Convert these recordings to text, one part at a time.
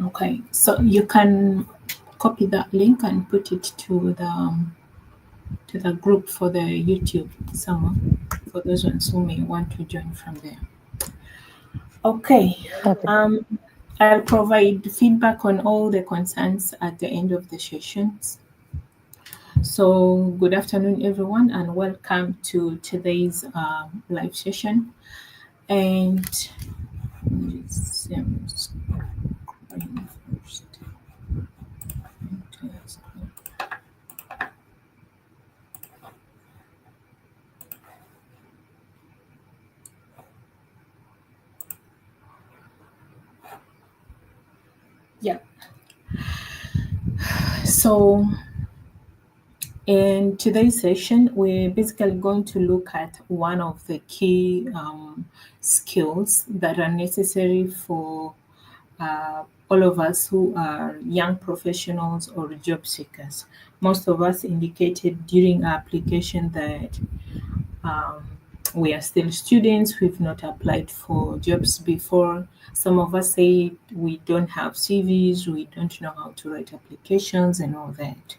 Okay, so you can copy that link and put it to the group for the YouTube someone for those ones who may want to join from there. Okay, Okay. um, I'll provide feedback on all the concerns at the end of the sessions. So, good afternoon, everyone, and welcome to today's live session. And first. Yeah. So, in today's session, we're basically going to look at one of the key skills that are necessary for all of us who are young professionals or job seekers. Most of us indicated during our application that um, we are still students, we've not applied for jobs before. Some of us say we don't have CVs, we don't know how to write applications and all that.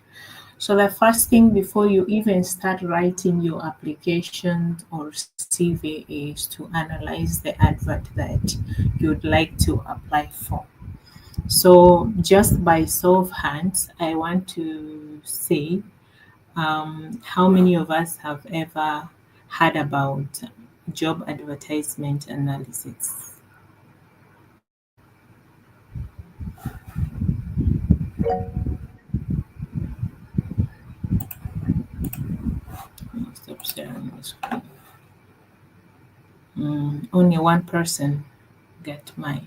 So the first thing before you even start writing your application or CV is to analyze the advert that you'd like to apply for. So just by show of hands, I want to say how many of us have ever heard about job advertisement analysis? Stop sharing my screen. Only one person get my.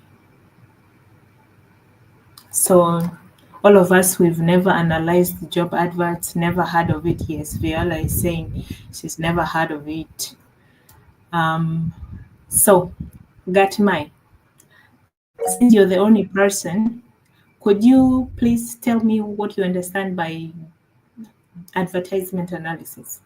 So all of us, we've never analyzed job adverts, never heard of it. Yes, Viola is saying she's never heard of it. Um, so, Gatmai, since you're the only person, could you please tell me what you understand by advertisement analysis?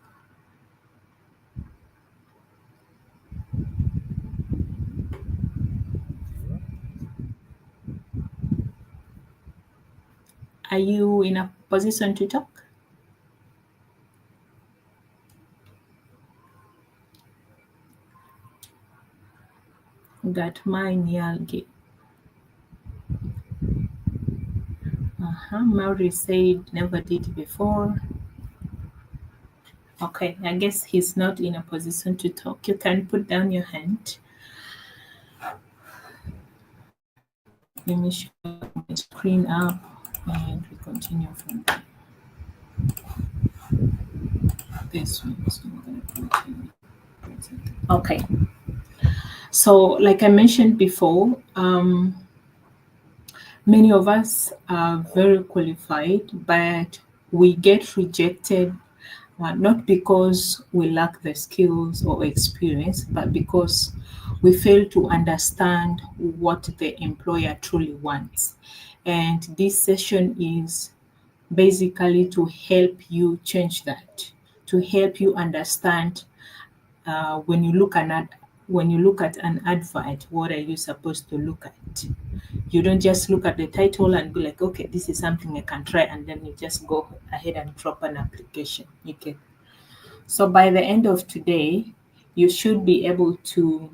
Are you in a position to talk? Gatmai Nyalgi. Mauri said never did before. Okay, I guess he's not in a position to talk. You can put down your hand. Let me share my screen up and we continue from there. This one, so I'm going to continue. Okay, so like I mentioned before, many of us are very qualified, but we get rejected not because we lack the skills or experience, but because we fail to understand what the employer truly wants. And this session is basically to help you change that, to help you understand when you look at an advert, what are you supposed to look at? You don't just look at the title and be like, okay, this is something I can try, and then you just go ahead and drop an application. Okay. So by the end of today, you should be able to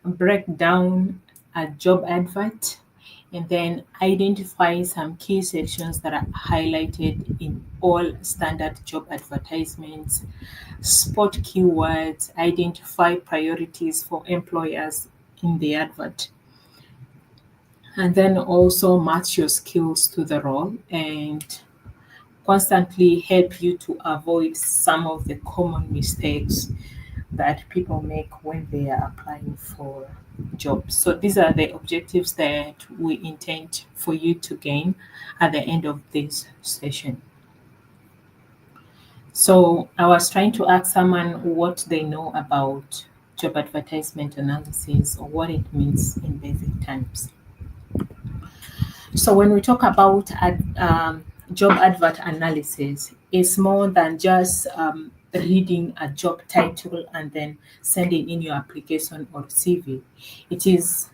break down a job advert and then identify some key sections that are highlighted in all standard job advertisements, spot keywords, identify priorities for employers in the advert, and then also match your skills to the role and constantly help you to avoid some of the common mistakes that people make when they are applying for jobs. So these are the objectives that we intend for you to gain at the end of this session. So I was trying to ask someone what they know about job advertisement analysis or what it means in basic terms. So when we talk about job advert analysis, it's more than just reading a job title and then sending in your application or CV. It is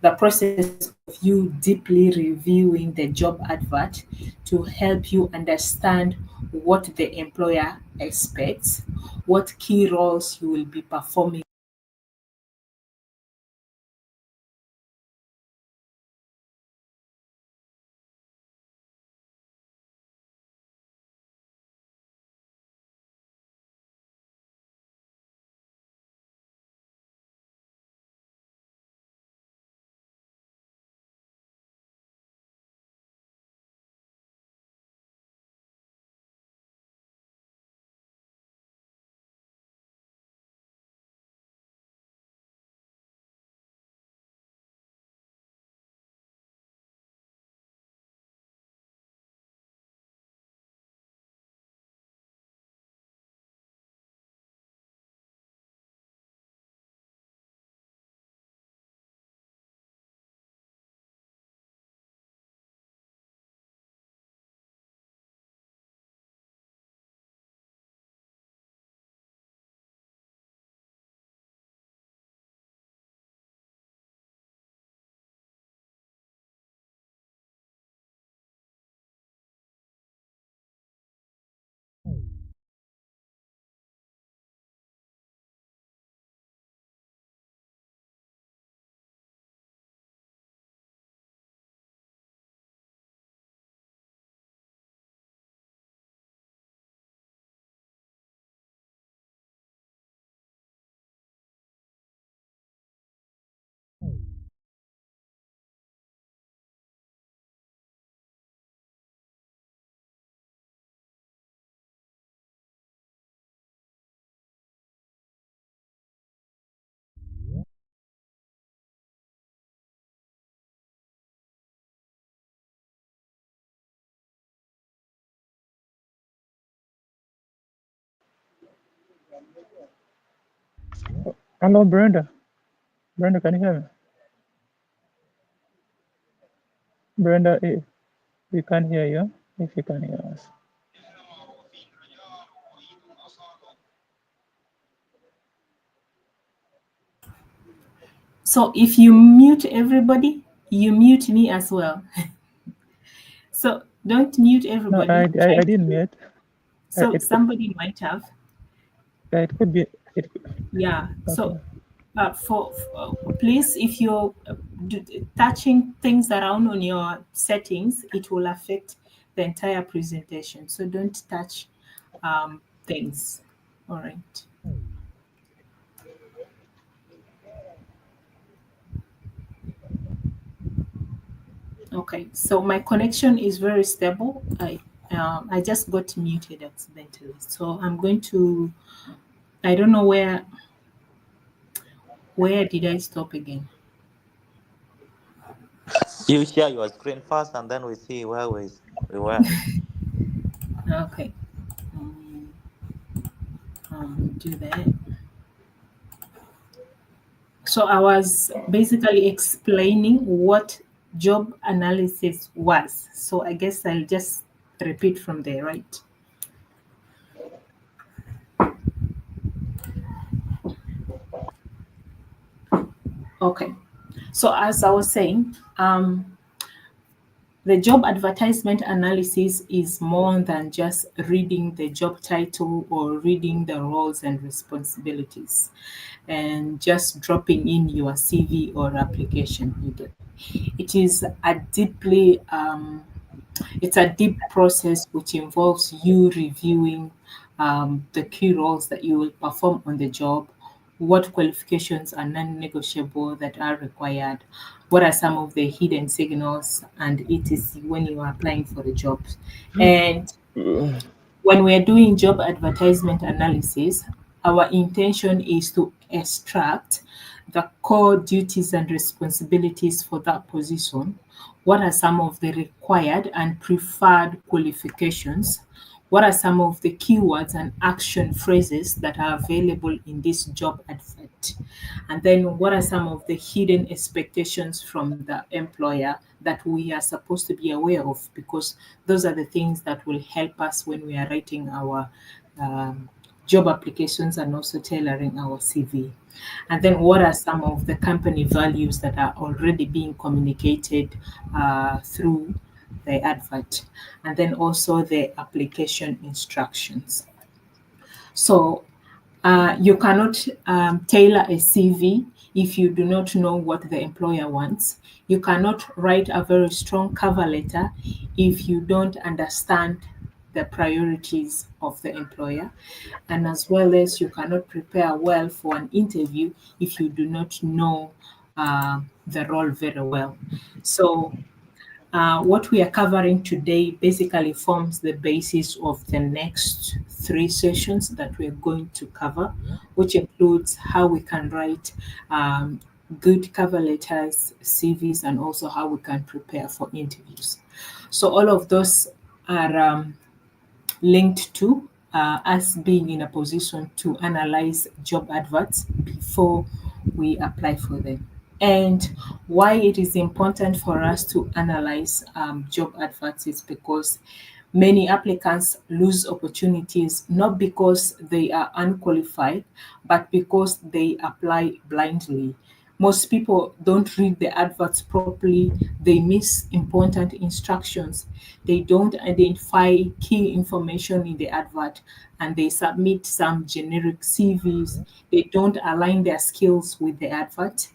the process of you deeply reviewing the job advert to help you understand what the employer expects, what key roles you will be performing. Hello, Brenda. Brenda, can you hear me? Brenda, if we can hear you, if you can hear us. So if you mute everybody, you mute me as well. So don't mute No, everybody. Try I didn't to. mute. So It could, somebody might have. it could be, it, Yeah. So okay. please, if you're touching things around on your settings, it will affect the entire presentation. So don't touch things. All right. Okay. So my connection is very stable. I just got muted accidentally. So I'm going to. I don't know where did I stop again. You share your screen first, and then we see where we were. Okay. Um, do that. So I was basically explaining what job analysis was. So I guess I'll just repeat from there, right? Okay. So as I was saying, the job advertisement analysis is more than just reading the job title or reading the roles and responsibilities and just dropping in your CV or application. It is a it's a deep process which involves you reviewing the key roles that you will perform on the job, what qualifications are non-negotiable that are required, what are some of the hidden signals, and etc. when you are applying for a job. And when we're doing job advertisement analysis, our intention is to extract the core duties and responsibilities for that position. What are some of the required and preferred qualifications? What are some of the keywords and action phrases that are available in this job advert? And then what are some of the hidden expectations from the employer that we are supposed to be aware of? Because those are the things that will help us when we are writing our um, job applications and also tailoring our CV. And then what are some of the company values that are already being communicated through the advert, and then also the application instructions. So you cannot tailor a CV if you do not know what the employer wants. You cannot write a very strong cover letter if you don't understand the priorities of the employer. And as well as you cannot prepare well for an interview if you do not know the role very well. So what we are covering today basically forms the basis of the next 3 sessions that we're going to cover, which includes how we can write good cover letters, CVs, and also how we can prepare for interviews. So all of those are linked to us being in a position to analyze job adverts before we apply for them. And why it is important for us to analyze job adverts is because many applicants lose opportunities not because they are unqualified, but because they apply blindly. Most people don't read the adverts properly, they miss important instructions, they don't identify key information in the advert, and they submit some generic CVs. They don't align their skills with the advert.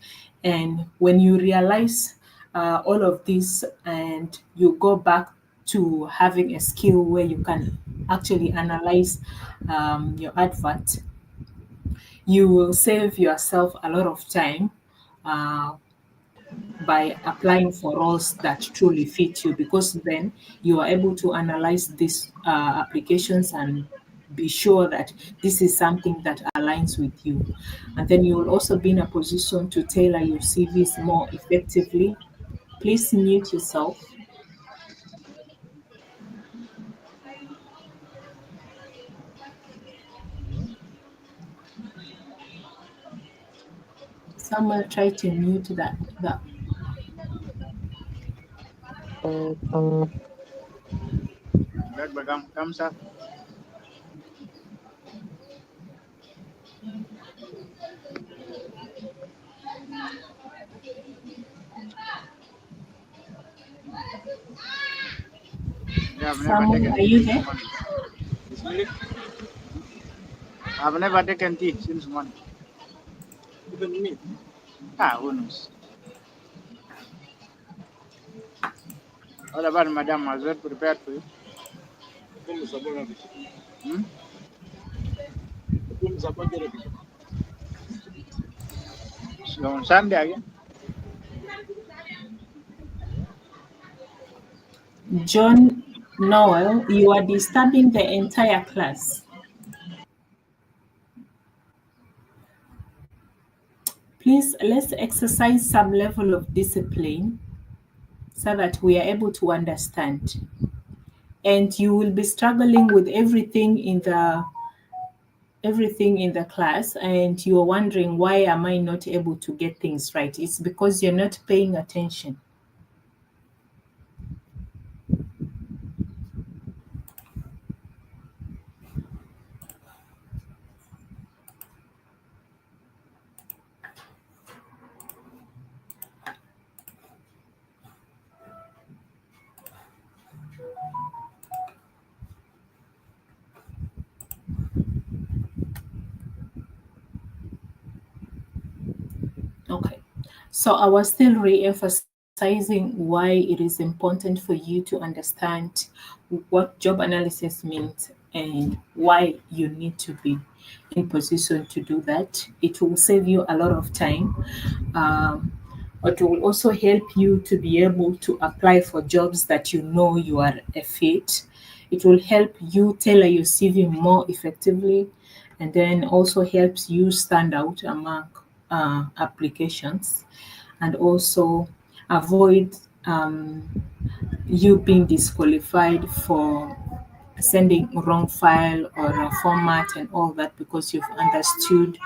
And when you realize all of this and you go back to having a skill where you can actually analyze your advert, you will save yourself a lot of time uh, by applying for roles that truly fit you, because then you are able to analyze these applications and be sure that this is something that aligns with you. And then you will also be in a position to tailor your CVs more effectively. Please mute yourself. Someone try to mute that. That bagam comes up. Yeah, I've never Someone, taken are tea you since there? morning. This minute? I've never taken tea since morning. Even me? Who knows? What about Madam? Was well prepared for you? Hmm? So on Sunday again? John Noel, you are disturbing the entire class. Please, let's exercise some level of discipline so that we are able to understand. And you will be struggling with everything in the class, and you're wondering, why am I not able to get things right? It's because you're not paying attention. Okay, so I was still re-emphasizing why it is important for you to understand what job analysis means and why you need to be in position to do that. It will save you a lot of time. But it will also help you to be able to apply for jobs that you know you are a fit. It will help you tailor your CV more effectively, and then also helps you stand out among applications, and also avoid you being disqualified for sending wrong file or a format and all that, because you've understood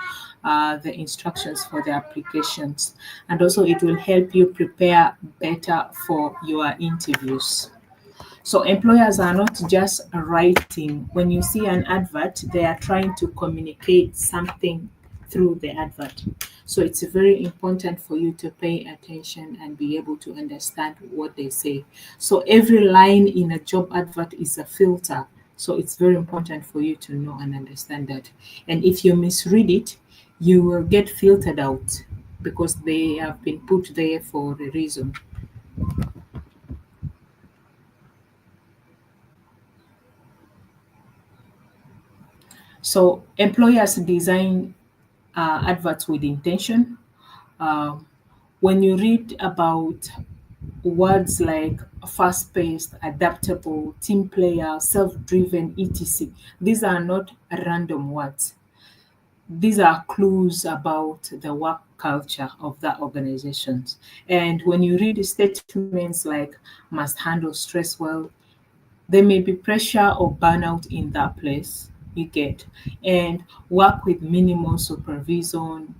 the instructions for the applications. And also it will help you prepare better for your interviews. So employers are not just writing. When you see an advert, they are trying to communicate something through the advert. So it's very important for you to pay attention and be able to understand what they say. So every line in a job advert is a filter. So it's very important for you to know and understand that. And if you misread it, you will get filtered out because they have been put there for a reason. So employers design adverts with intention. Uh, when you read about words like fast paced, adaptable, team player, self driven, etc., these are not random words. These are clues about the work culture of that organization. And when you read statements like must handle stress well, there may be pressure or burnout in that place, you get, and work with minimal supervision,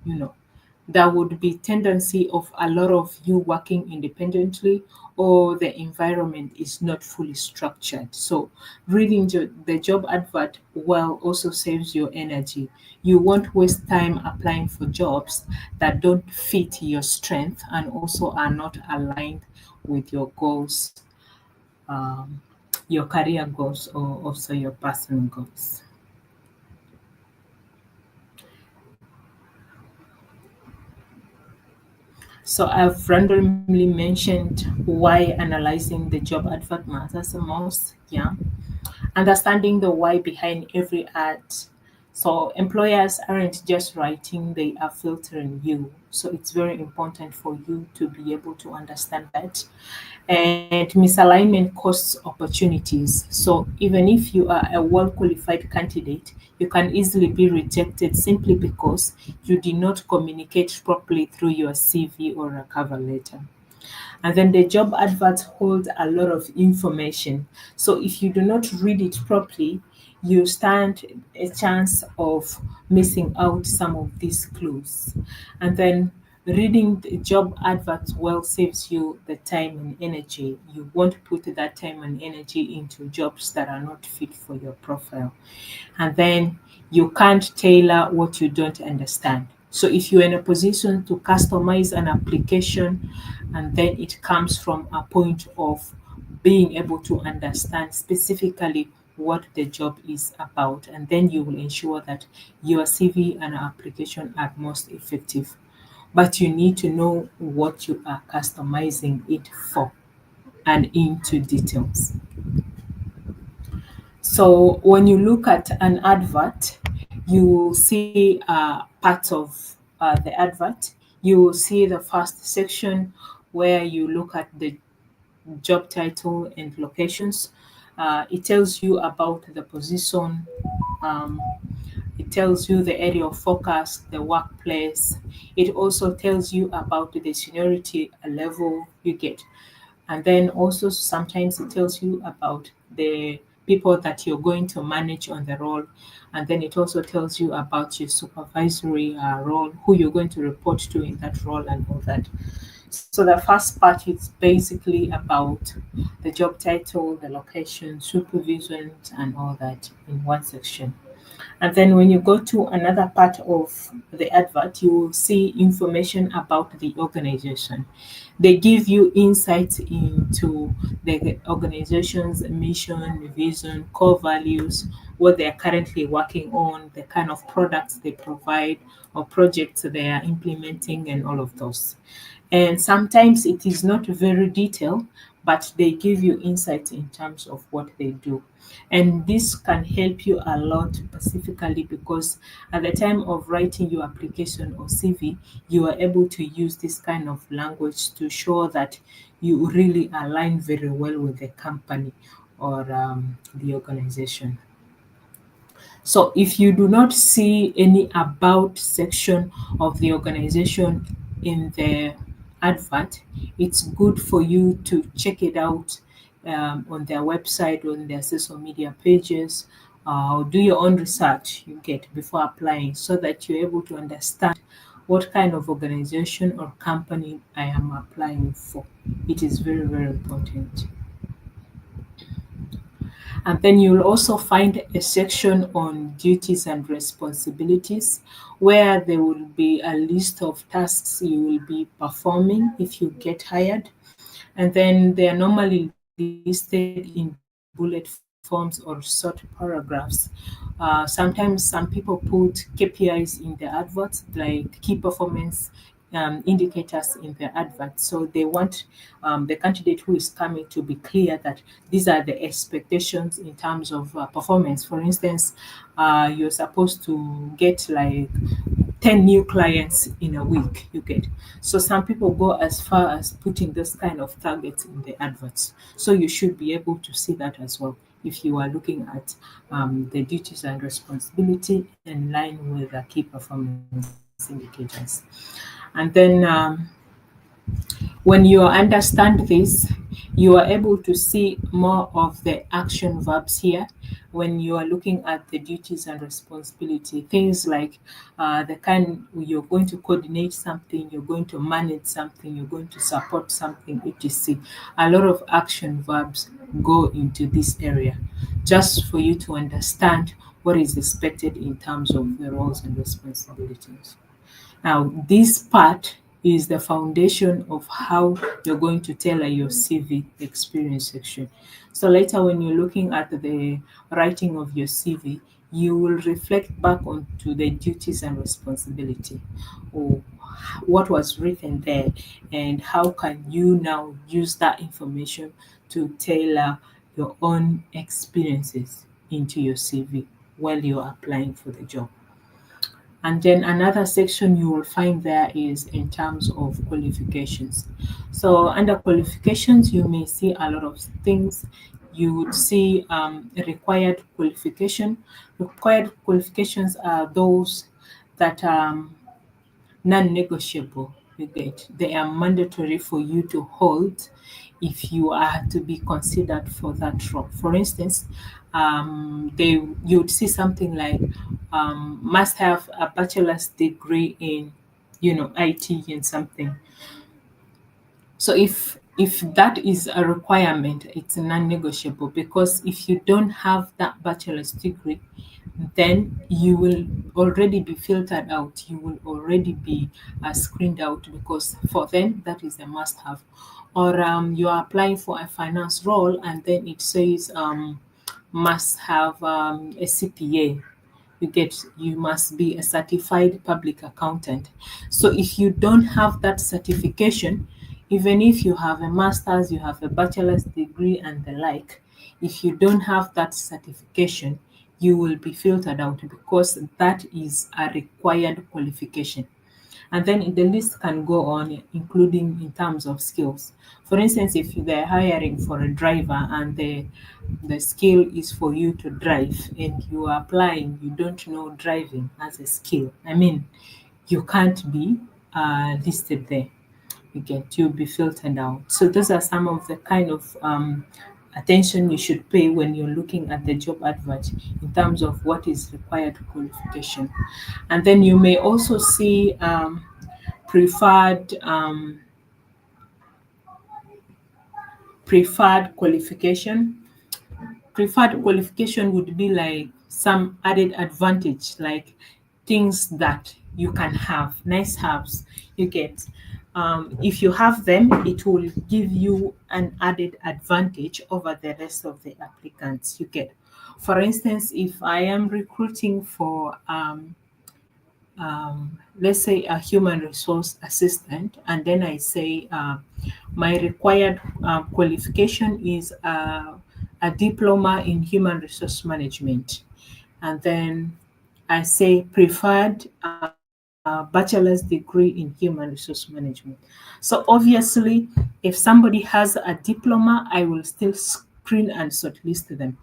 there would be tendency of a lot of you working independently, or the environment is not fully structured. So reading the job advert well also saves your energy. You won't waste time applying for jobs that don't fit your strength and also are not aligned with your goals, um, your career goals, or also your personal goals. So I've randomly mentioned why analyzing the job advert matters the most. Yeah. Understanding the why behind every ad. So employers aren't just writing, they are filtering you. So it's very important for you to be able to understand that. And misalignment costs opportunities. So even if you are a well qualified candidate, you can easily be rejected simply because you did not communicate properly through your CV or a cover letter. And then the job adverts hold a lot of information. So if you do not read it properly, you stand a chance of missing out some of these clues. And then reading the job adverts well saves you the time and energy. You won't put that time and energy into jobs that are not fit for your profile. And then you can't tailor what you don't understand. So if you're in a position to customize an application, and then it comes from a point of being able to understand specifically what the job is about, and then you will ensure that your CV and application are most effective. But you need to know what you are customizing it for and into details. So when you look at an advert, you will see part of the advert. You will see the first section where you look at the job title and locations. It tells you about the position. Um, it tells you the area of focus, the workplace. It also tells you about the seniority level you get. And then also sometimes it tells you about the people that you're going to manage on the role. And then it also tells you about your supervisory role, who you're going to report to in that role, and all that. So the first part is basically about the job title, the location, supervision, and all that in one section. And then when you go to another part of the advert, you will see information about the organization. They give you insights into the organization's mission, vision, core values, what they are currently working on, the kind of products they provide or projects they are implementing, and all of those. And sometimes it is not very detailed, but they give you insights in terms of what they do. And this can help you a lot specifically because at the time of writing your application or CV, you are able to use this kind of language to show that you really align very well with the company or the organization. So if you do not see any about section of the organization in the advert, it's good for you to check it out on their website, on their social media pages, or do your own research you get before applying so that you're able to understand what kind of organization or company I am applying for. It is very, very important. And then you'll also find a section on duties and responsibilities where there will be a list of tasks you will be performing if you get hired. And then they are normally listed in bullet forms or short paragraphs. Sometimes some people put KPIs in their adverts, like key performance indicators in their advert. So they want the candidate who is coming to be clear that these are the expectations in terms of performance. For instance, you're supposed to get like 10 new clients in a week, you get. So some people go as far as putting this kind of targets in the adverts. So you should be able to see that as well if you are looking at the duties and responsibility in line with the key performance indicators. And then when you understand this, you are able to see more of the action verbs here when you are looking at the duties and responsibility. Things like the kind you're going to coordinate something, you're going to manage something, you're going to support something, etc. A lot of action verbs go into this area just for you to understand what is expected in terms of the roles and responsibilities. Now, this part is the foundation of how you're going to tailor your CV experience section. So later when you're looking at the writing of your CV, you will reflect back onto the duties and responsibility or what was written there and how can you now use that information to tailor your own experiences into your CV while you're applying for the job. And then another section you will find there is in terms of qualifications. So under qualifications, you may see a lot of things. You would see required qualification. Required qualifications are those that non-negotiable. You get, they are mandatory for you to hold if you are to be considered for that role. For instance, they you would see something like must have a bachelor's degree in, IT and something. So if that is a requirement, it's non-negotiable because if you don't have that bachelor's degree, then you will already be filtered out. You will already be screened out because for them that is a must-have. Or you are applying for a finance role and then it says must have a CPA. You must be a certified public accountant. So if you don't have that certification, even if you have a master's, you have a bachelor's degree and the like, if you don't have that certification, you will be filtered out because that is a required qualification. And then the list can go on, including in terms of skills. For instance, if they're hiring for a driver and the skill is for you to drive and you are applying, you don't know driving as a skill. I mean, you can't be listed there. You'll be filtered out. So those are some of the kind of attention you should pay when you're looking at the job advert in terms of what is required qualification. And then you may also see preferred preferred qualification. Preferred qualification would be like some added advantage, like things that you can have, nice haves. You get, if you have them, it will give you an added advantage over the rest of the applicants. You get, for instance, if I am recruiting for let's say a human resource assistant, and then I say my required qualification is a diploma in human resource management, and then I say preferred bachelor's degree in human resource management. So obviously, if somebody has a diploma, I will still screen and shortlist them.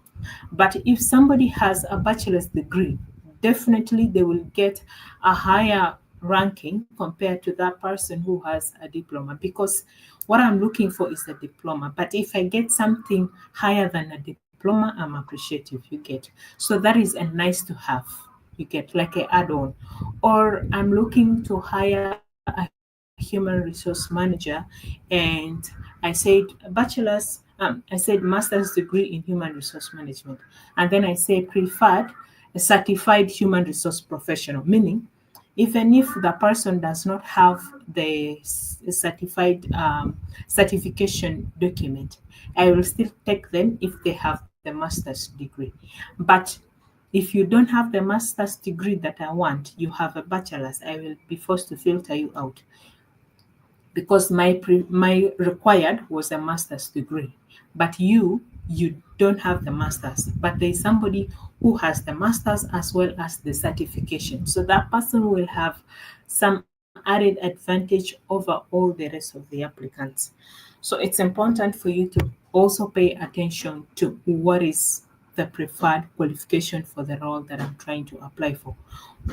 But if somebody has a bachelor's degree, definitely they will get a higher ranking compared to that person who has a diploma because what I'm looking for is a diploma. But if I get something higher than a diploma, I'm appreciative, you get. So that is a nice to have, you get, like a add-on. Or I'm looking to hire a human resource manager and I said bachelor's, I said master's degree in human resource management. And then I say preferred a certified human resource professional, meaning even if the person does not have the certified certification document, I will still take them if they have the master's degree. But if you don't have the master's degree that I want, you have a bachelor's, I will be forced to filter you out because my required was a master's degree, but you don't have the master's, but there is somebody who has the master's as well as the certification, so that person will have some added advantage over all the rest of the applicants. So it's important for you to also pay attention to what is the preferred qualification for the role that I'm trying to apply for.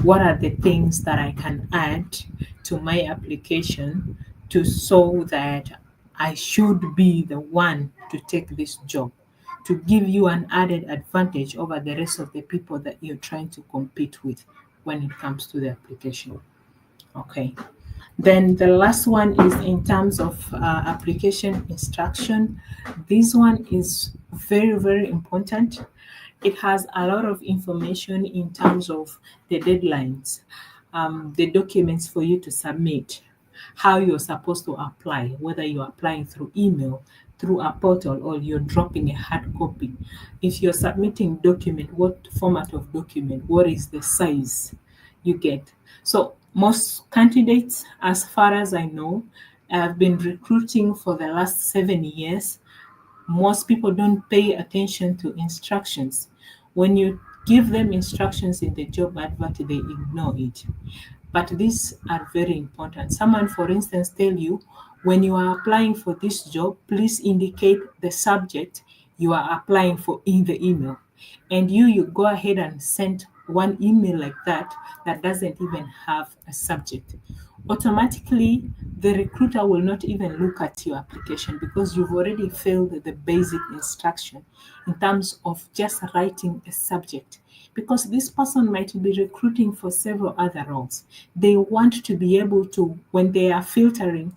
What are the things that I can add to my application to show that I should be the one to take this job, to give you an added advantage over the rest of the people that you're trying to compete with when it comes to the application. Okay. Then the last one is in terms of application instruction. This one is very, very important. It has a lot of information in terms of the deadlines, the documents for you to submit, how you're supposed to apply, whether you're applying through email, through a portal, or you're dropping a hard copy. If you're submitting document, what format of document, what is the size you get. So most candidates, as far as I know, have been recruiting for the last 7 years. Most people don't pay attention to instructions. When you give them instructions in the job advert, they ignore it. But these are very important. Someone, for instance, tell you, when you are applying for this job, please indicate the subject you are applying for in the email. And you go ahead and send one email like that that doesn't even have a subject. Automatically, the recruiter will not even look at your application because you've already failed the basic instruction in terms of just writing a subject. Because this person might be recruiting for several other roles. They want to be able to, when they are filtering,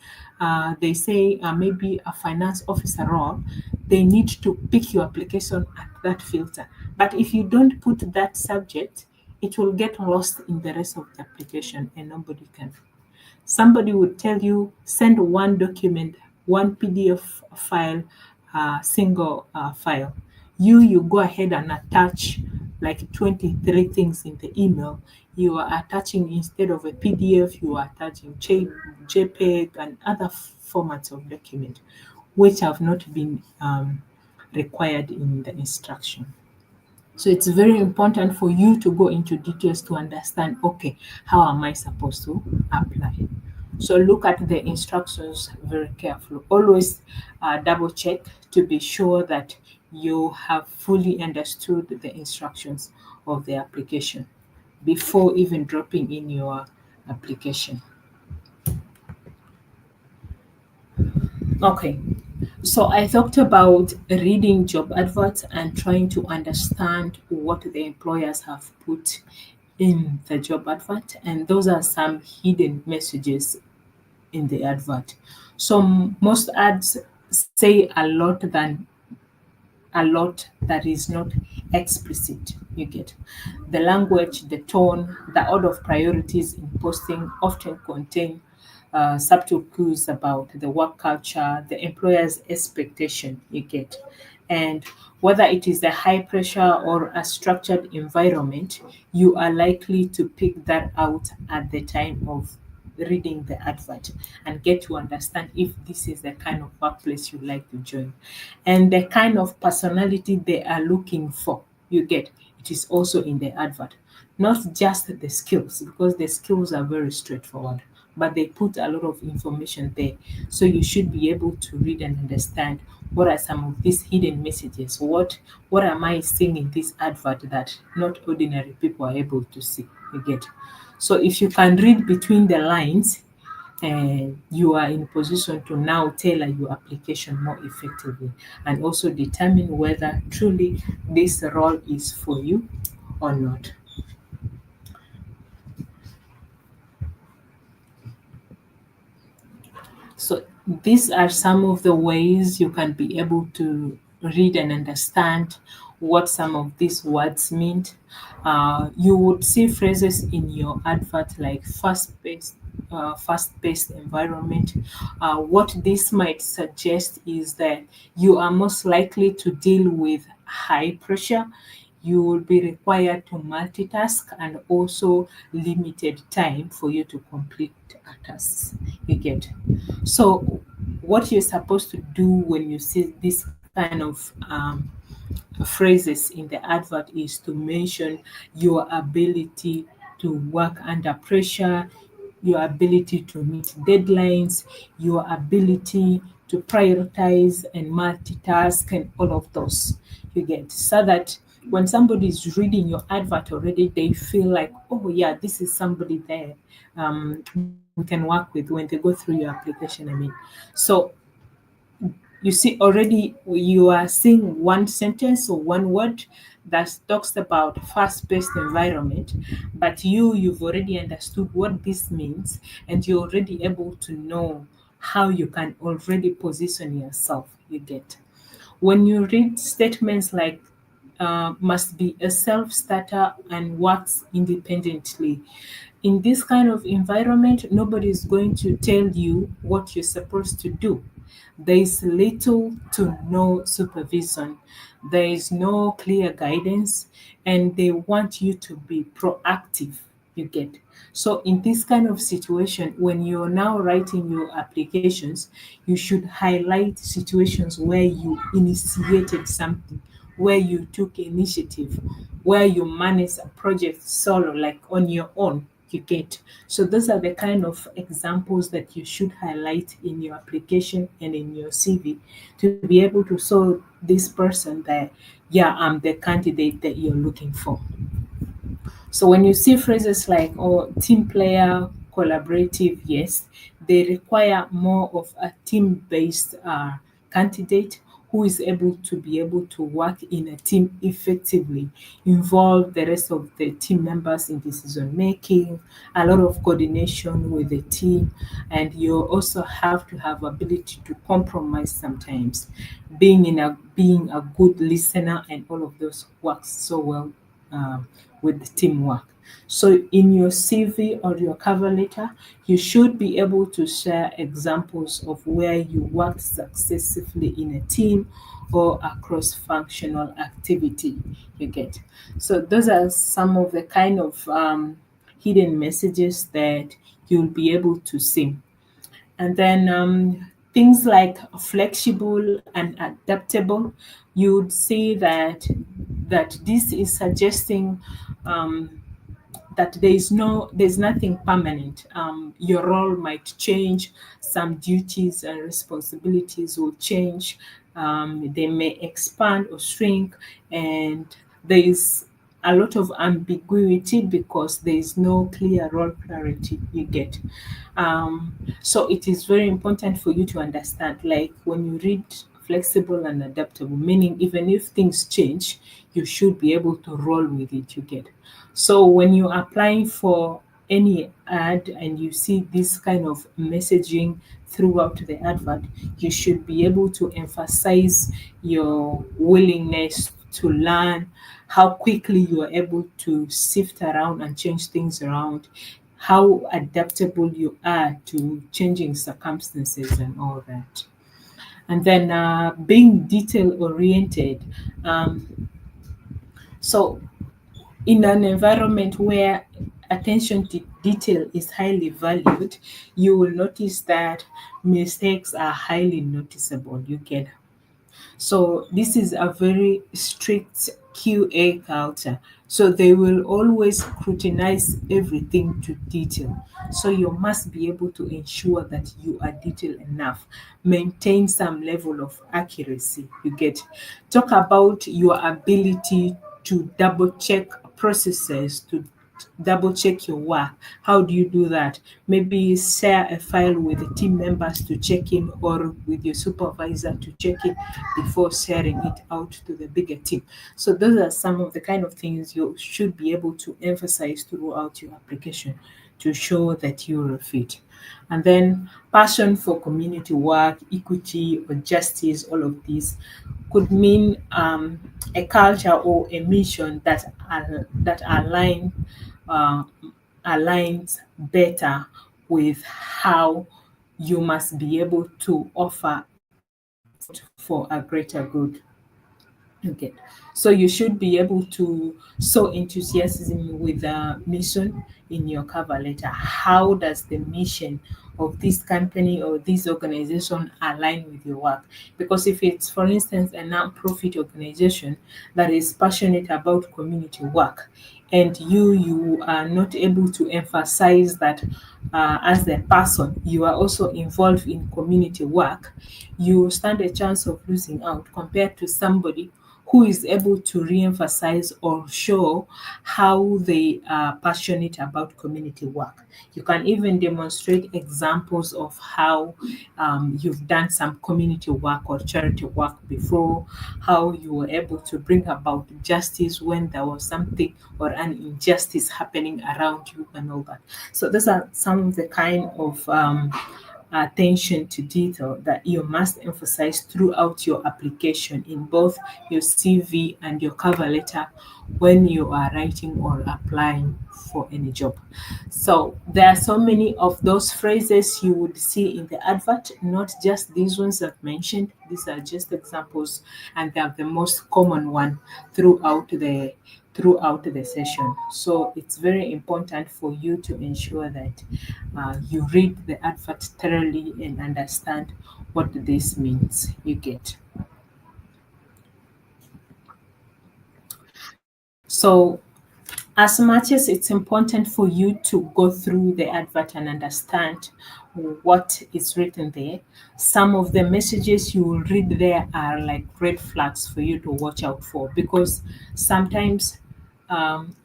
they say maybe a finance officer role, they need to pick your application at that filter. But if you don't put that subject, it will get lost in the rest of the application and nobody can. Somebody would tell you, send one document, one PDF file, single file. You go ahead and attach like 23 things in the email. You are attaching, instead of a PDF, you are attaching JPEG and other formats of document, which have not been required in the instruction. So it's very important for you to go into details to understand, okay, how am I supposed to apply? So look at the instructions very carefully. Always double check to be sure that you have fully understood the instructions of the application before even dropping in your application. Okay, so I talked about reading job adverts and trying to understand what the employers have put in the job advert, and those are some hidden messages in the advert. So most ads say a lot that is not explicit. You get the language, the tone, the order of priorities in posting often contain subtle clues about the work culture, the employer's expectation. You get, and whether it is a high pressure or a structured environment, you are likely to pick that out at the time of reading the advert and get to understand if this is the kind of workplace you like to join and the kind of personality they are looking for. You get, it is also in the advert, not just the skills, because the skills are very straightforward, but they put a lot of information there, so you should be able to read and understand what are some of these hidden messages. What am I seeing in this advert that not ordinary people are able to see? You get, so if you can read between the lines, you are in position to now tailor your application more effectively and also determine whether truly this role is for you or not. So these are some of the ways you can be able to read and understand what some of these words mean. You would see phrases in your advert like fast-paced environment. What this might suggest is that you are most likely to deal with high pressure. You will be required to multitask and also limited time for you to complete a task. You get. So, what you're supposed to do when you see this kind of phrases in the advert is to mention your ability to work under pressure, your ability to meet deadlines, your ability to prioritize and multitask, and all of those you get. So that when somebody is reading your advert already, they feel like, oh, yeah, this is somebody there we can work with when they go through your application. So you see already you are seeing one sentence or one word that talks about fast-paced environment, but you've already understood what this means, and you're already able to know how you can already position yourself. You get. When you read statements like must be a self-starter and works independently, in this kind of environment, nobody is going to tell you what you're supposed to do. There is little to no supervision. There is no clear guidance, and they want you to be proactive. You get. So, in this kind of situation, when you're now writing your applications, you should highlight situations where you initiated something, where you took initiative, where you manage a project solo, like on your own. You get. So those are the kind of examples that you should highlight in your application and in your CV to be able to show this person that, yeah, I'm the candidate that you're looking for. So when you see phrases like team player, collaborative, yes, they require more of a team-based candidate who is able to be able to work in a team effectively, involve the rest of the team members in decision making, a lot of coordination with the team, and you also have to have ability to compromise sometimes, being a good listener, and all of those works so well with teamwork. So, in your CV or your cover letter, you should be able to share examples of where you worked successfully in a team or a cross functional activity. You get. So, those are some of the kind of hidden messages that you'll be able to see. And then things like flexible and adaptable, you would see that this is suggesting that there's nothing permanent. Your role might change, some duties and responsibilities will change, they may expand or shrink, and there is a lot of ambiguity because there is no clear role clarity. You get. So it is very important for you to understand, like when you read flexible and adaptable, meaning even if things change, you should be able to roll with it. You get. So when you're applying for any ad and you see this kind of messaging throughout the advert, you should be able to emphasize your willingness to learn, how quickly you are able to sift around and change things around, how adaptable you are to changing circumstances and all that. And then being detail oriented. So in an environment where attention to detail is highly valued, you will notice that mistakes are highly noticeable. You get. So this is a very strict QA culture. So they will always scrutinize everything to detail. So you must be able to ensure that you are detailed enough. Maintain some level of accuracy. You get. Talk about your ability to double check processes, to double check your work. How do you do that? Maybe share a file with the team members to check in, or with your supervisor to check in before sharing it out to the bigger team. So those are some of the kind of things you should be able to emphasize throughout your application to show that you're a fit. And then passion for community work, equity, or justice, all of these could mean a culture or a mission that uh, aligns better with how you must be able to offer for a greater good. Okay, so you should be able to show enthusiasm with a mission in your cover letter. How does the mission of this company or this organization align with your work? Because if it's, for instance, a non-profit organization that is passionate about community work, and you are not able to emphasize that as a person you are also involved in community work, you stand a chance of losing out compared to somebody who is able to re-emphasize or show how they are passionate about community work. You can even demonstrate examples of how you've done some community work or charity work before, how you were able to bring about justice when there was something or an injustice happening around you and all that. So those are some of the kind of attention to detail that you must emphasize throughout your application in both your CV and your cover letter when you are writing or applying for any job. So there are so many of those phrases you would see in the advert, not just these ones I've mentioned. These are just examples, and they are the most common one throughout the session. So it's very important for you to ensure that you read the advert thoroughly and understand what this means. You get. So as much as it's important for you to go through the advert and understand what is written there, some of the messages you will read there are like red flags for you to watch out for, because sometimes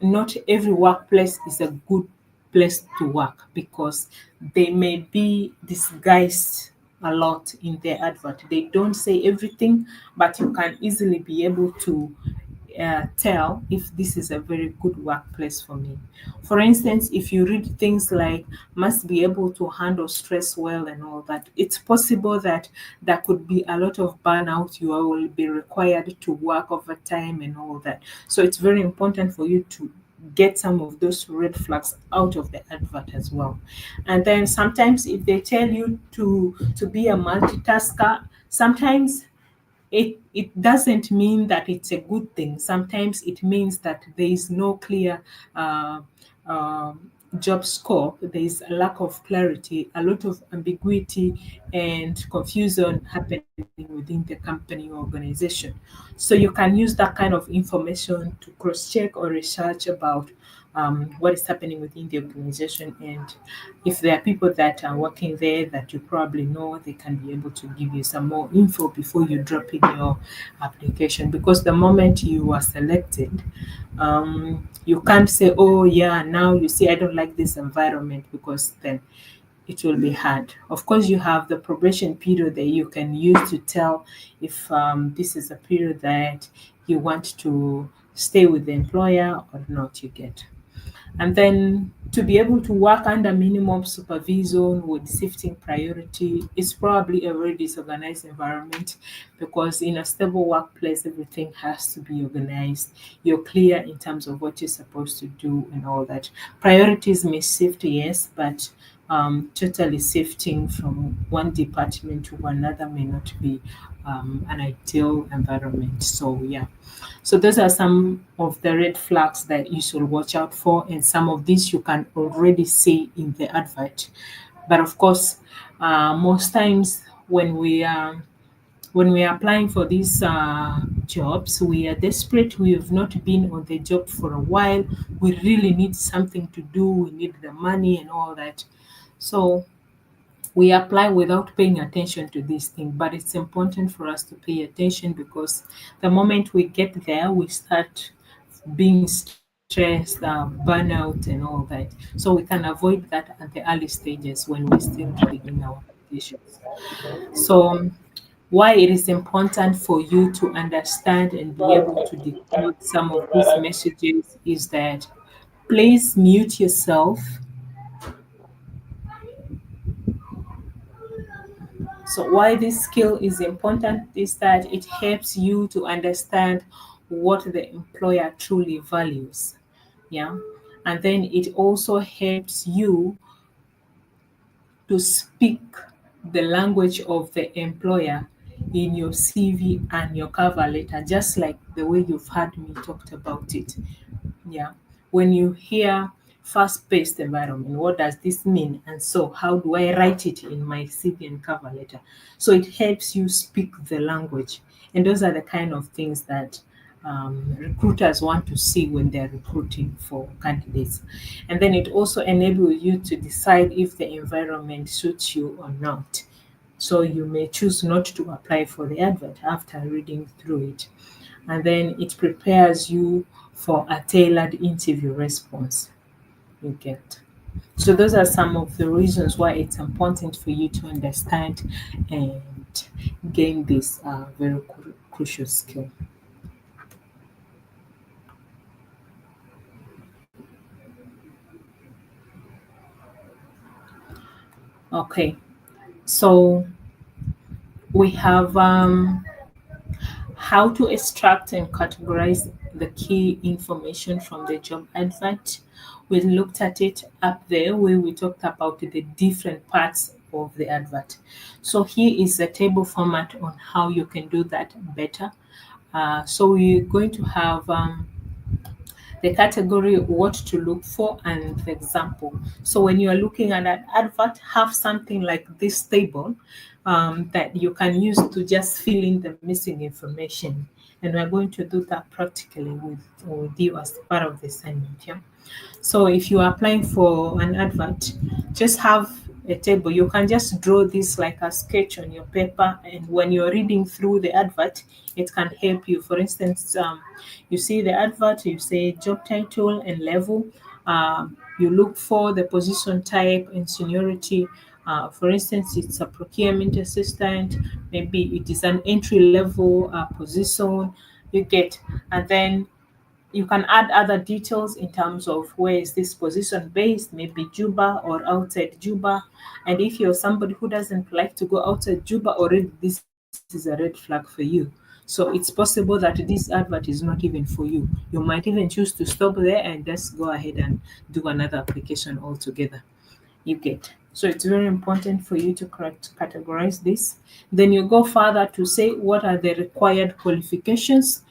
not every workplace is a good place to work, because they may be disguised a lot in their advert. They don't say everything, but you can easily be able to tell if this is a very good workplace for me. For instance, if you read things like must be able to handle stress well and all that, it's possible that there could be a lot of burnout. You will be required to work overtime and all that. So it's very important for you to get some of those red flags out of the advert as well. And then sometimes if they tell you to be a multitasker, sometimes it doesn't mean that it's a good thing. Sometimes it means that there is no clear uh, job scope. There is a lack of clarity, a lot of ambiguity and confusion happening within the company or organization. So you can use that kind of information to cross-check or research about what is happening within the organization. And if there are people that are working there that you probably know, they can be able to give you some more info before you drop in your application. Because the moment you are selected, you can't say, oh, yeah, now you see, I don't like this environment, because then it will be hard. Of course, you have the probation period that you can use to tell if this is a period that you want to stay with the employer or not, you get. And then to be able to work under minimum supervision with shifting priority is probably a very disorganized environment, because in a stable workplace, everything has to be organized. You're clear in terms of what you're supposed to do and all that. Priorities may shift, yes, but totally shifting from one department to another may not be an ideal environment. So, yeah. So those are some of the red flags that you should watch out for, and some of these you can already see in the advert. But of course, most times when we are applying for these jobs, we are desperate. We have not been on the job for a while. We really need something to do. We need the money and all that. So we apply without paying attention to this thing, but it's important for us to pay attention, because the moment we get there, we start being stressed, burnout, and all that. So we can avoid that at the early stages when we're still doing our applications. So, why it is important for you to understand and be able to decode some of these messages is that please mute yourself. So why this skill is important is that it helps you to understand what the employer truly values. Yeah. And then it also helps you to speak the language of the employer in your CV and your cover letter, just like the way you've heard me talked about it. Yeah. When you hear fast-paced environment, what does this mean? And so how do I write it in my CV and cover letter? So it helps you speak the language. And those are the kind of things that recruiters want to see when they're recruiting for candidates. And then it also enables you to decide if the environment suits you or not. So you may choose not to apply for the advert after reading through it. And then it prepares you for a tailored interview response you get. So those are some of the reasons why it's important for you to understand and gain this very crucial skill. Okay, so we have how to extract and categorize the key information from the job advert. We looked at it up there where we talked about the different parts of the advert. So here is a table format on how you can do that better. So we're going to have the category, what to look for, and the example. So when you are looking at an advert, have something like this table that you can use to just fill in the missing information. And we're going to do that practically with you as part of the assignment. Yeah. So if you are applying for an advert, just have a table. You can just draw this like a sketch on your paper, and when you're reading through the advert, it can help you. For instance, you see the advert, you say job title and level. You look for the position type and seniority. For instance, it's a procurement assistant. Maybe it is an entry level position. You get, and then you can add other details in terms of where is this position based, maybe Juba or outside Juba. And if you're somebody who doesn't like to go outside Juba, already this is a red flag for you. So it's possible that this advert is not even for you. You might even choose to stop there and just go ahead and do another application altogether. You get. So it's very important for you to categorize this. Then you go further to say what are the required qualifications.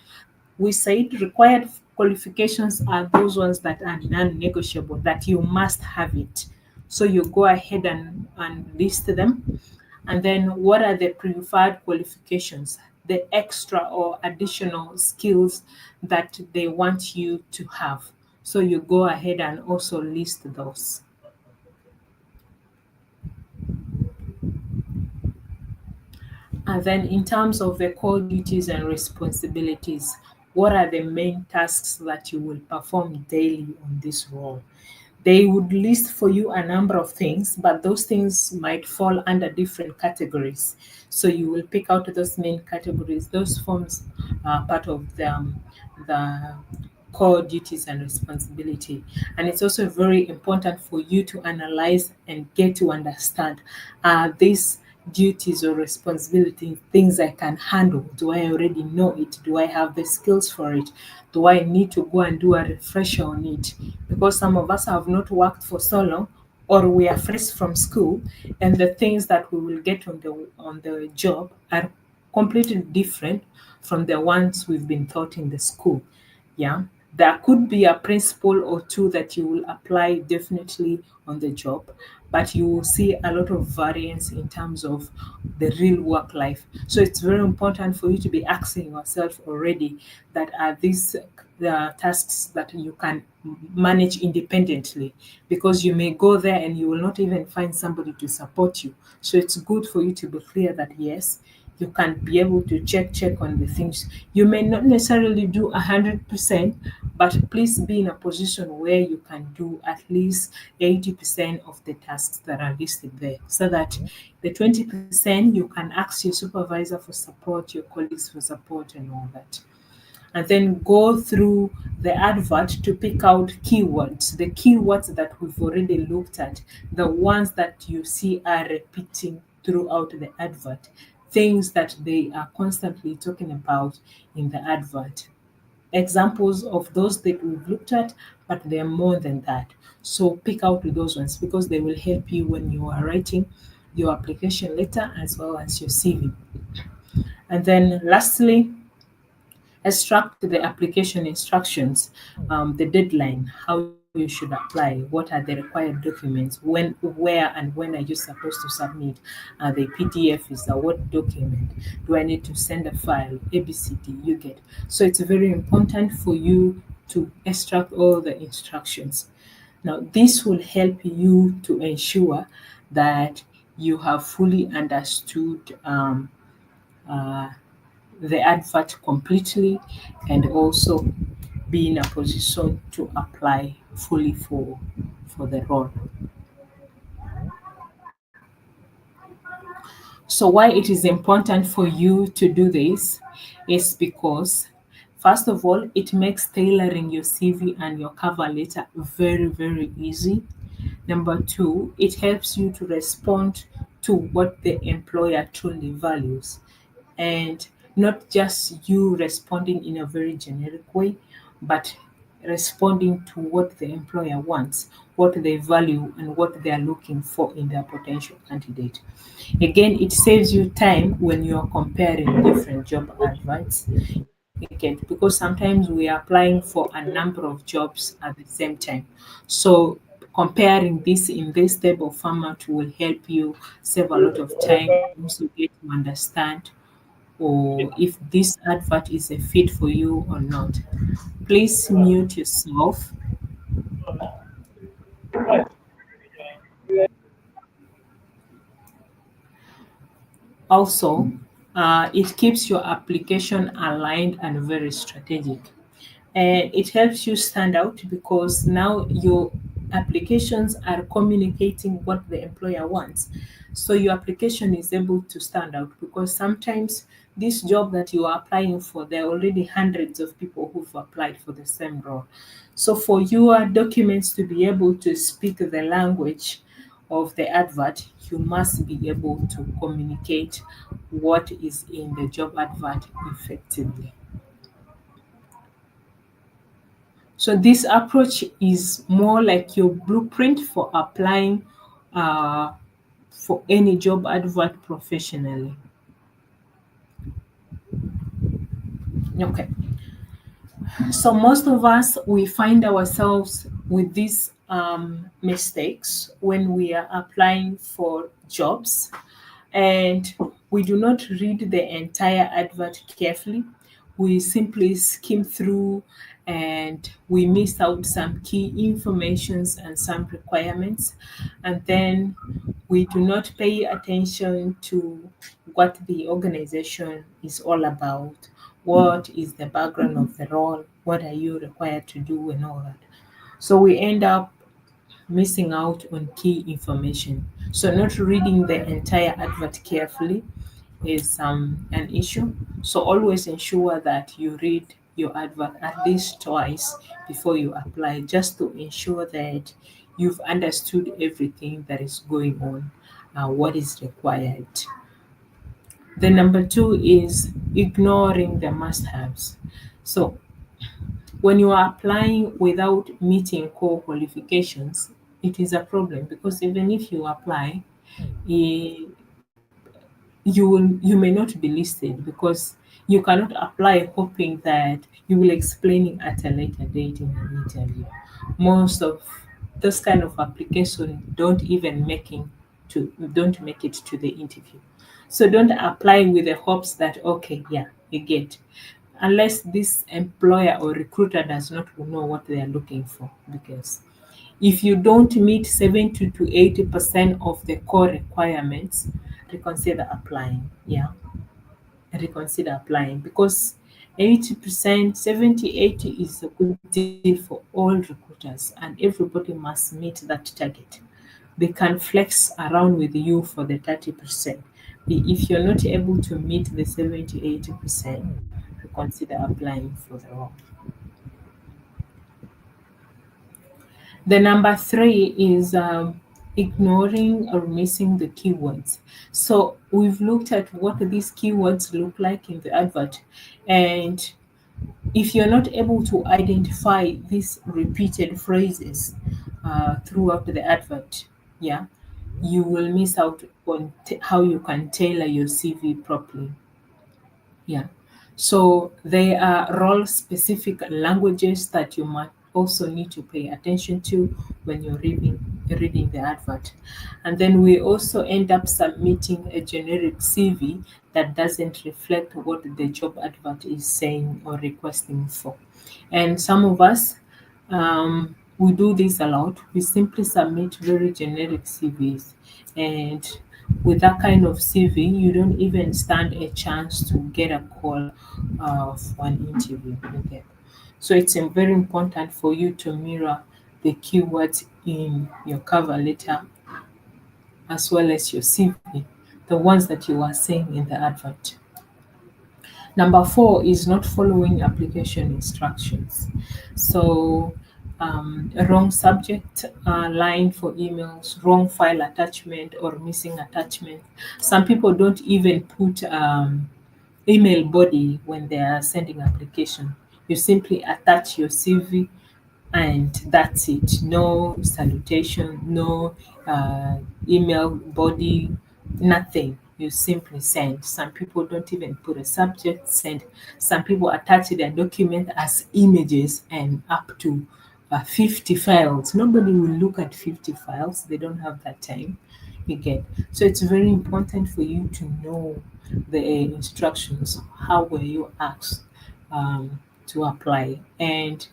We said required qualifications are those ones that are non-negotiable, that you must have it. So you go ahead and list them. And then what are the preferred qualifications, the extra or additional skills that they want you to have. So you go ahead and also list those. And then in terms of the core duties and responsibilities, what are the main tasks that you will perform daily on this role? They would list for you a number of things, but those things might fall under different categories. So you will pick out those main categories. Those forms are part of the core duties and responsibility. And it's also very important for you to analyze and get to understand these duties or responsibilities, things I can handle. Do I already know it? Do I have the skills for it? Do I need to go and do a refresher on it? Because some of us have not worked for so long, or we are fresh from school, and the things that we will get on the job are completely different from the ones we've been taught in the school. Yeah. There could be a principle or two that you will apply definitely on the job, but you will see a lot of variance in terms of the real work life. So it's very important for you to be asking yourself already that are these the tasks that you can manage independently, because you may go there and you will not even find somebody to support you. So it's good for you to be clear that yes, you can be able to check on the things. You may not necessarily do 100%, but please be in a position where you can do at least 80% of the tasks that are listed there, so that the 20% you can ask your supervisor for support, your colleagues for support, and all that. And then go through the advert to pick out keywords, the keywords that we've already looked at, the ones that you see are repeating throughout the advert, things that they are constantly talking about in the advert. Examples of those that we've looked at, but there are more than that. So pick out those ones because they will help you when you are writing your application letter as well as your CV. And then lastly, extract the application instructions, the deadline, how you should apply, what are the required documents, when, where, and when are you supposed to submit. The PDF is a Word document. Do I need to send a file? ABCD, you get. So it's very important for you to extract all the instructions. Now, this will help you to ensure that you have fully understood uh, the advert completely and also be in a position to apply fully for the role. So why it is important for you to do this is because first of all, it makes tailoring your CV and your cover letter very, very easy. Number two, it helps you to respond to what the employer truly values, and not just you responding in a very generic way, but responding to what the employer wants, what they value, and what they are looking for in their potential candidate. Again, it saves you time when you are comparing different job adverts. Again, because sometimes we are applying for a number of jobs at the same time. So comparing this in this table format will help you save a lot of time, also get to understand or if this advert is a fit for you or not. Please mute yourself. Also, it keeps your application aligned and very strategic. And it helps you stand out because now your applications are communicating what the employer wants. So your application is able to stand out because sometimes this job that you are applying for, there are already hundreds of people who've applied for the same role. So for your documents to be able to speak the language of the advert, you must be able to communicate what is in the job advert effectively. So this approach is more like your blueprint for applying uh, for any job advert professionally. Okay. So most of us, we find ourselves with these mistakes when we are applying for jobs, and we do not read the entire advert carefully. We simply skim through and we miss out some key informations and some requirements, and then we do not pay attention to what the organization is all about. What is the background of the role? What are you required to do and all that? So we end up missing out on key information. So not reading the entire advert carefully is an issue. So always ensure that you read your advert at least twice before you apply, just to ensure that you've understood everything that is going on, what is required. The number two is ignoring the must-haves. So when you are applying without meeting core qualifications, it is a problem because even if you apply, eh, you may not be listed because you cannot apply hoping that you will explain it at a later date in an interview. Most of those kind of application don't make it to the interview. So don't apply with the hopes that okay, yeah, you get, unless this employer or recruiter does not know what they are looking for, because if you don't meet 70 to 80% of the core requirements, reconsider applying. Yeah, reconsider applying because 80%, 70, 80 is a good deal for all recruiters, and everybody must meet that target. They can flex around with you for the 30%. If you're not able to meet the 70, 80%, reconsider applying for the role. The number three is ignoring or missing the keywords. So we've looked at what these keywords look like in the advert, and if you're not able to identify these repeated phrases throughout the advert, yeah, you will miss out on how you can tailor your CV properly. Yeah. So there are role specific languages that you might also need to pay attention to when you're reading the advert. And then we also end up submitting a generic CV that doesn't reflect what the job advert is saying or requesting for. And some of us, we do this a lot. We simply submit very generic CVs, and with that kind of CV, you don't even stand a chance to get a call for an interview. Okay. So it's very important for you to mirror the keywords in your cover letter as well as your CV, the ones that you are saying in the advert. Number four is not following application instructions. So, a wrong subject line for emails, wrong file attachment, or missing attachment. Some people don't even put email body when they are sending application. You simply attach your CV and that's it. No salutation, no email body, nothing. You simply send. Some people don't even put a subject, send. Some people attach their document as images and up to 50 files. Nobody will look at 50 files, they don't have that time. You get. So it's very important for you to know the instructions. How were you asked to apply? And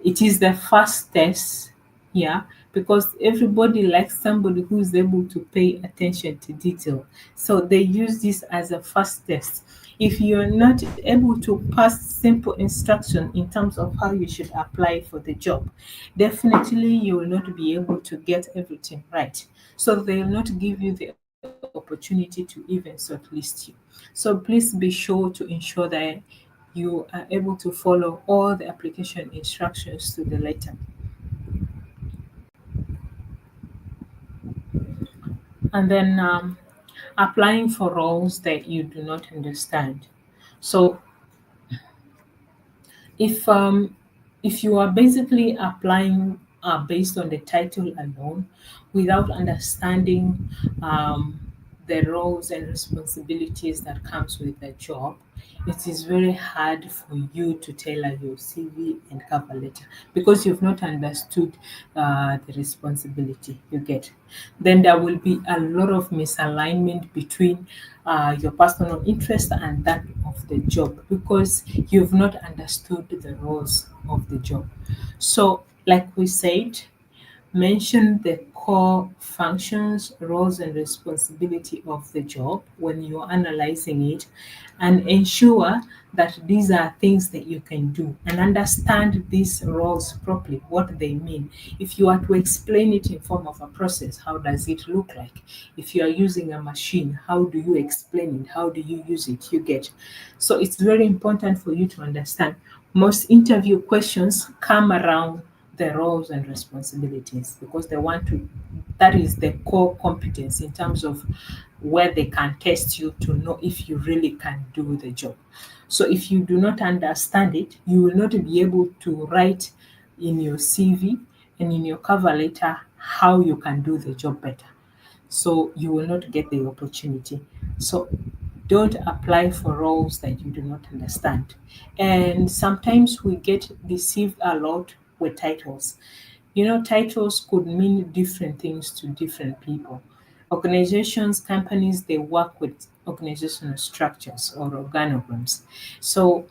it is the fastest, yeah, because everybody likes somebody who is able to pay attention to detail. So they use this as a fastest. If you're not able to pass simple instruction in terms of how you should apply for the job, definitely you will not be able to get everything right. So they will not give you the opportunity to even shortlist you. So please be sure to ensure that you are able to follow all the application instructions to the letter. And then applying for roles that you do not understand. So if if you are basically applying based on the title alone without understanding the roles and responsibilities that comes with the job, it is very hard for you to tailor your CV and cover letter because you've not understood the responsibility you get. Then there will be a lot of misalignment between your personal interest and that of the job because you've not understood the roles of the job. So, like we said, mention the core functions, roles, and responsibility of the job when you're analyzing it, and ensure that these are things that you can do and understand these roles properly, what they mean. If you are to explain it in form of a process, how does it look like? If you are using a machine, how do you explain it? How do you use it? You get. So it's very important for you to understand. Most interview questions come around the roles and responsibilities because they want to, that is the core competence in terms of where they can test you to know if you really can do the job. So if you do not understand it, you will not be able to write in your CV and in your cover letter how you can do the job better. So you will not get the opportunity. So don't apply for roles that you do not understand. And sometimes we get deceived a lot with titles. You know, titles could mean different things to different people. Organizations, companies, they work with organizational structures or organograms. So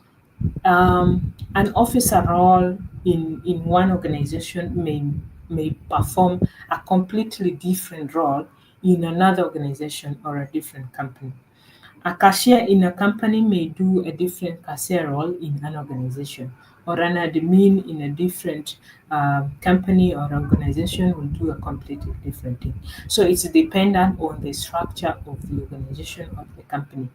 an officer role in one organization may perform a completely different role in another organization or a different company. A cashier in a company may do a different cashier role in an organization, or an admin in a different company or organization will do a completely different thing. So it's dependent on the structure of the organization of the company.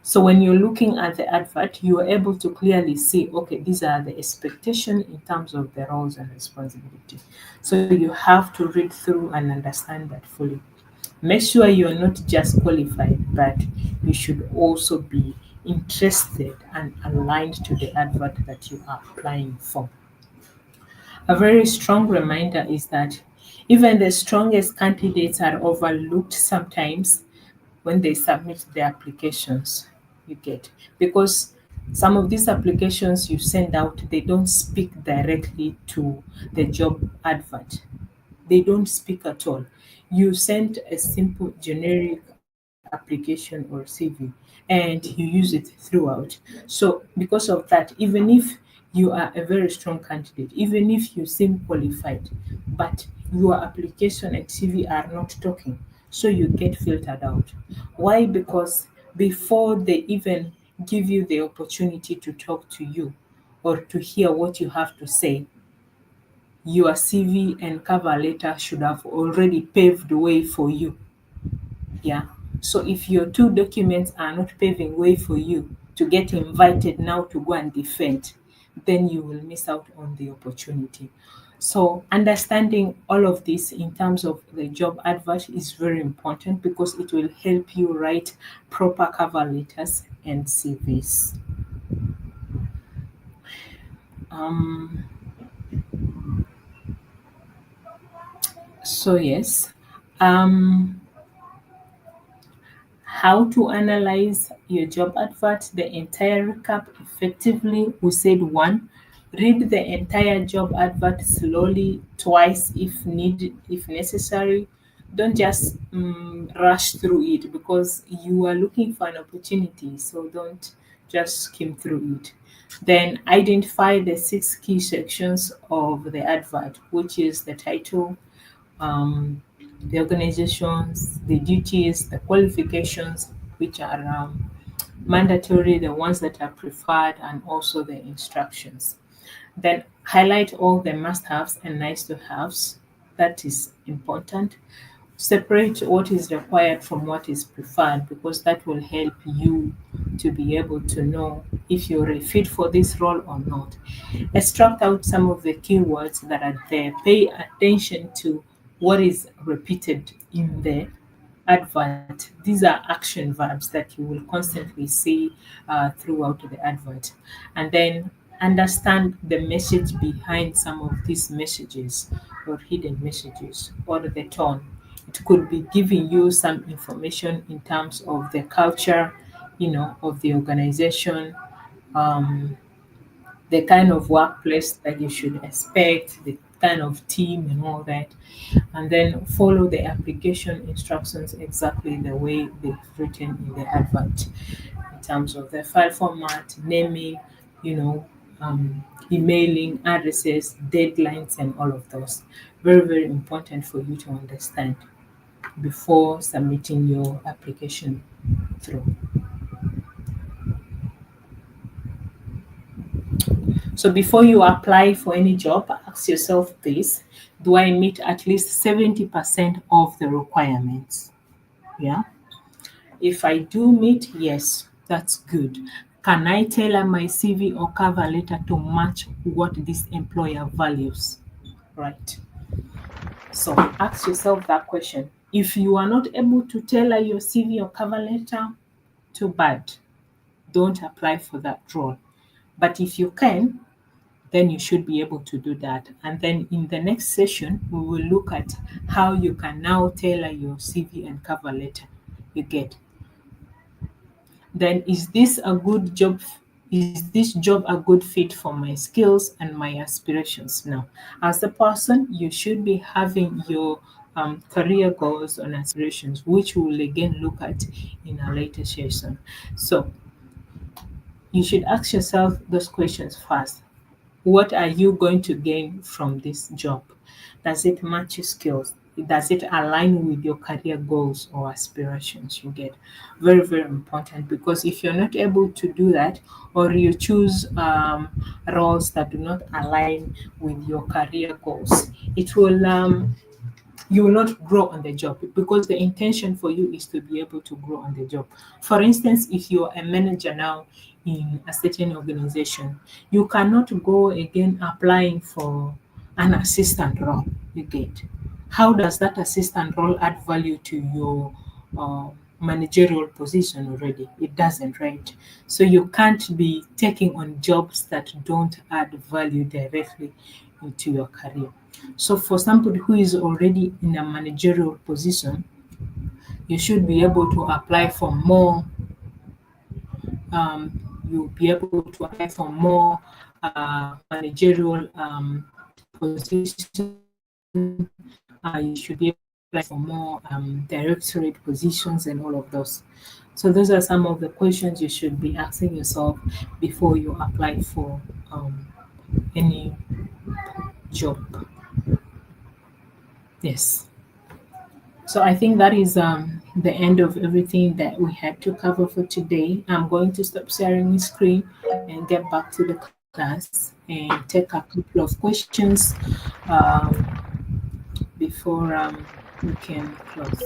So when you're looking at the advert, you are able to clearly see, okay, these are the expectations in terms of the roles and responsibility. So you have to read through and understand that fully. Make sure you're not just qualified, but you should also be interested and aligned to the advert that you are applying for. A very strong reminder is that even the strongest candidates are overlooked sometimes when they submit their applications. You get, because some of these applications you send out, they don't speak directly to the job advert. They don't speak at all. You send a simple generic application or CV and you use it throughout. So because of that, even if you are a very strong candidate, even if you seem qualified, but your application and CV are not talking, so you get filtered out. Why? Because before they even give you the opportunity to talk to you or to hear what you have to say, your CV and cover letter should have already paved the way for you. Yeah. So if your two documents are not paving way for you to get invited now to go and defend, then you will miss out on the opportunity. So understanding all of this in terms of the job advert is very important because it will help you write proper cover letters and CVs. Um, so yes. Um, How to analyze your job advert, the entire recap effectively. We said one, read the entire job advert slowly, twice if necessary. Don't just rush through it because you are looking for an opportunity. So don't just skim through it. Then identify the 6 key sections of the advert, which is the title, um, the organizations, the duties, the qualifications, which are mandatory, the ones that are preferred, and also the instructions. Then highlight all the must haves and nice to haves. That is important. Separate what is required from what is preferred because that will help you to be able to know if you're a fit for this role or not. Extract out some of the keywords that are there. Pay attention to what is repeated in the advert. These are action verbs that you will constantly see throughout the advert. And then understand the message behind some of these messages or hidden messages or the tone. It could be giving you some information in terms of the culture, of the organization, um, the kind of workplace that you should expect, the kind of team and all that. And then follow the application instructions exactly the way they've written in the advert in terms of the file format, naming, you know, emailing, addresses, deadlines, and all of those. Very, very important for you to understand before submitting your application through. So before you apply for any job, ask yourself this: do I meet at least 70% of the requirements? Yeah. If I do meet, yes, that's good. Can I tailor my CV or cover letter to match what this employer values? Right. So ask yourself that question. If you are not able to tailor your CV or cover letter, too bad. Don't apply for that role. But if you can, then you should be able to do that. And then in the next session, we will look at how you can now tailor your CV and cover letter. You get. Then is this a good job? Is this job a good fit for my skills and my aspirations? Now, as a person, you should be having your career goals and aspirations, which we will again look at in a later session. So you should ask yourself those questions first. What are you going to gain from this job? Does it match your skills? does it align with your career goals or aspirations? You get very, very important, because if you're not able to do that, or you choose roles that do not align with your career goals, it will you will not grow on the job, because the intention for you is to be able to grow on the job. For instance, if you're a manager now in a certain organization, you cannot go again applying for an assistant role. You get, how does that assistant role add value to your uh, managerial position already? It doesn't, right? So you can't be taking on jobs that don't add value directly into your career. So for somebody who is already in a managerial position, you should be able to apply for more. You'll be able to apply for more managerial positions. You should be able to apply for more directorate positions and all of those. So those are some of the questions you should be asking yourself before you apply for any job. Yes. So I think that is the end of everything that we had to cover for today. I'm going to stop sharing my screen and get back to the class and take a couple of questions before we can close.